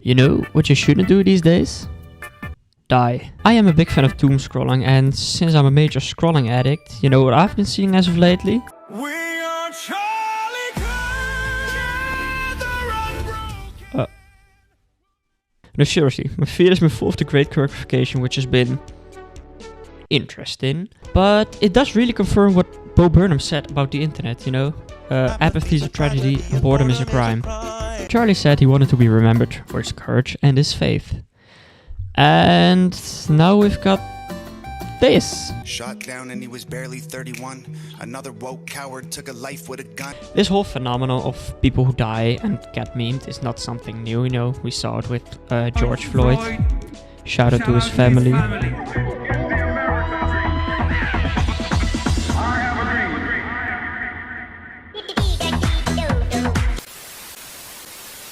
You know what you shouldn't do these days? Die. I am a big fan of doom scrolling, and since I'm a major scrolling addict, you know what I've been seeing as of lately? No, seriously, my feed has been full of the Great Kirkification, which has been interesting. But it does really confirm what Bo Burnham said about the internet, you know? Apathy is a tragedy, and boredom is a crime. Charlie said he wanted to be remembered for his courage and his faith. And now we've got this. Shot down and he was barely 31. Another woke coward took a life with a gun. This whole phenomenon of people who die and get memed is not something new, you know. We saw it with George Floyd. Shout out to his family.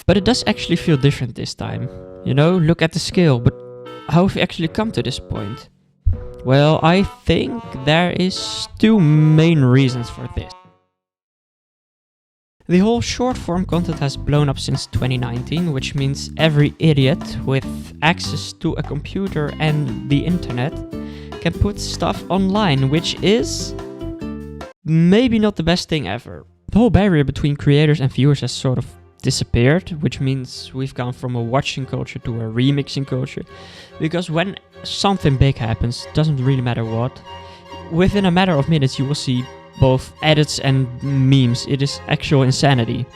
But it does actually feel different this time. You know, look at the scale, but how have we actually come to this point? Well, I think there is two main reasons for this. The whole short form content has blown up since 2019, which means every idiot with access to a computer and the internet can put stuff online, which is maybe not the best thing ever. The whole barrier between creators and viewers has sort of disappeared, which means we've gone from a watching culture to a remixing culture. Because when something big happens, doesn't really matter what, within a matter of minutes you will see both edits and memes. It is actual insanity.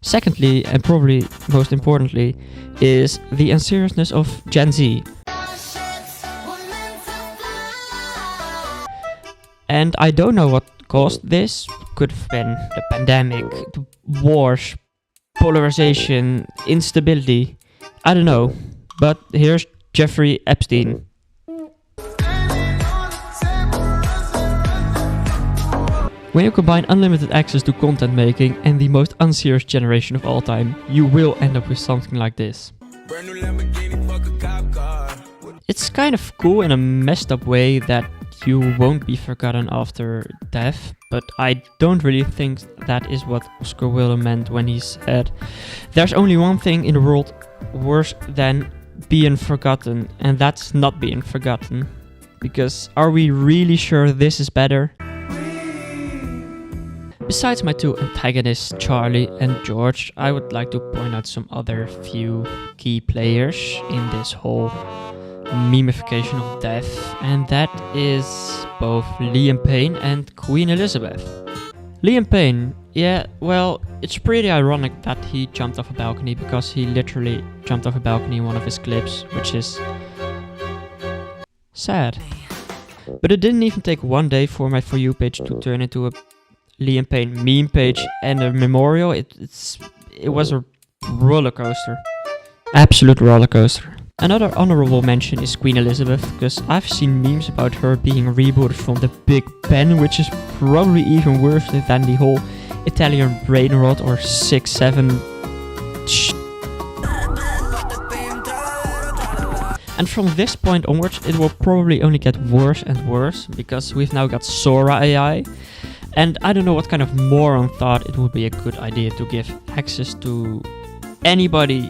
Secondly, and probably most importantly, is the unseriousness of Gen Z. And I don't know what caused this. Could have been the pandemic, the wars, polarization, instability. I don't know. But here's Jeffrey Epstein. When you combine unlimited access to content making and the most unserious generation of all time, you will end up with something like this. It's kind of cool in a messed up way that you won't be forgotten after death, but I don't really think that is what Oscar Wilde meant when he said, "There's only one thing in the world worse than being forgotten, and that's not being forgotten." Because are we really sure this is better? Besides my two antagonists, Charlie and George, I would like to point out some other few key players in this whole memification of death, and that is both Liam Payne and Queen Elizabeth. Liam Payne, yeah, well, it's pretty ironic that he jumped off a balcony, because he literally jumped off a balcony in one of his clips, which is sad. But it didn't even take one day for my For You page to turn into a Liam Payne meme page and a memorial. It was a roller coaster. Absolute roller coaster. Another honorable mention is Queen Elizabeth, because I've seen memes about her being rebooted from the Big Ben, which is probably even worse than the whole Italian brain rot or 6-7 And from this point onwards it will probably only get worse and worse, because we've now got Sora AI, and I don't know what kind of moron thought it would be a good idea to give access to anybody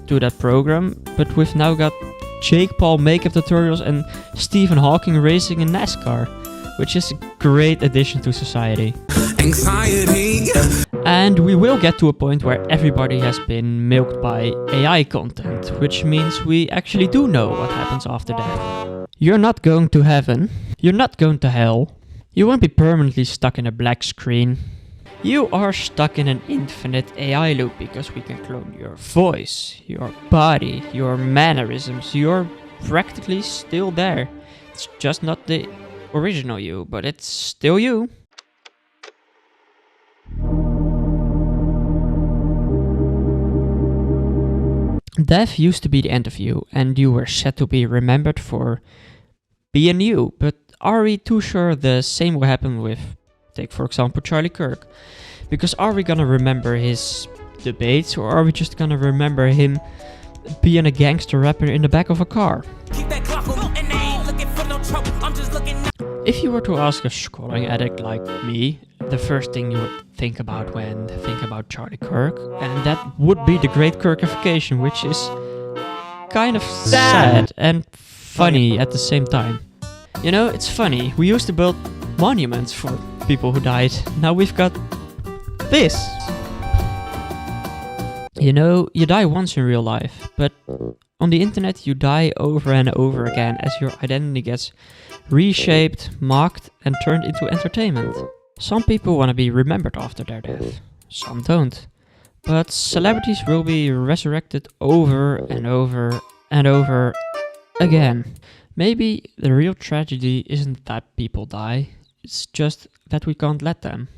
to that program, but we've now got Jake Paul makeup tutorials and Stephen Hawking racing in NASCAR, which is a great addition to society. Anxiety. And we will get to a point where everybody has been milked by AI content, which means we actually do know what happens after death. You're not going to heaven, you're not going to hell, you won't be permanently stuck in a black screen. You are stuck in an infinite AI loop, because we can clone your voice, your body, your mannerisms. You're practically still there. It's just not the original you, but it's still you. Death used to be the end of you, and you were set to be remembered for being you. But are we too sure the same will happen with, take for example, Charlie Kirk? Because are we gonna remember his debates, or are we just gonna remember him being a gangster rapper in the back of a car? If you were to ask a scrolling addict like me, the first thing you would think about when think about Charlie Kirk, and that would be the Great Kirkification, which is kind of sad and funny at the same time. You know, it's funny, we used to build monuments for people who died, now we've got this. You know, you die once in real life, but on the internet you die over and over again as your identity gets reshaped, mocked, and turned into entertainment. Some people want to be remembered after their death, some don't. But celebrities will be resurrected over and over and over again. Maybe the real tragedy isn't that people die, it's just that we can't let them.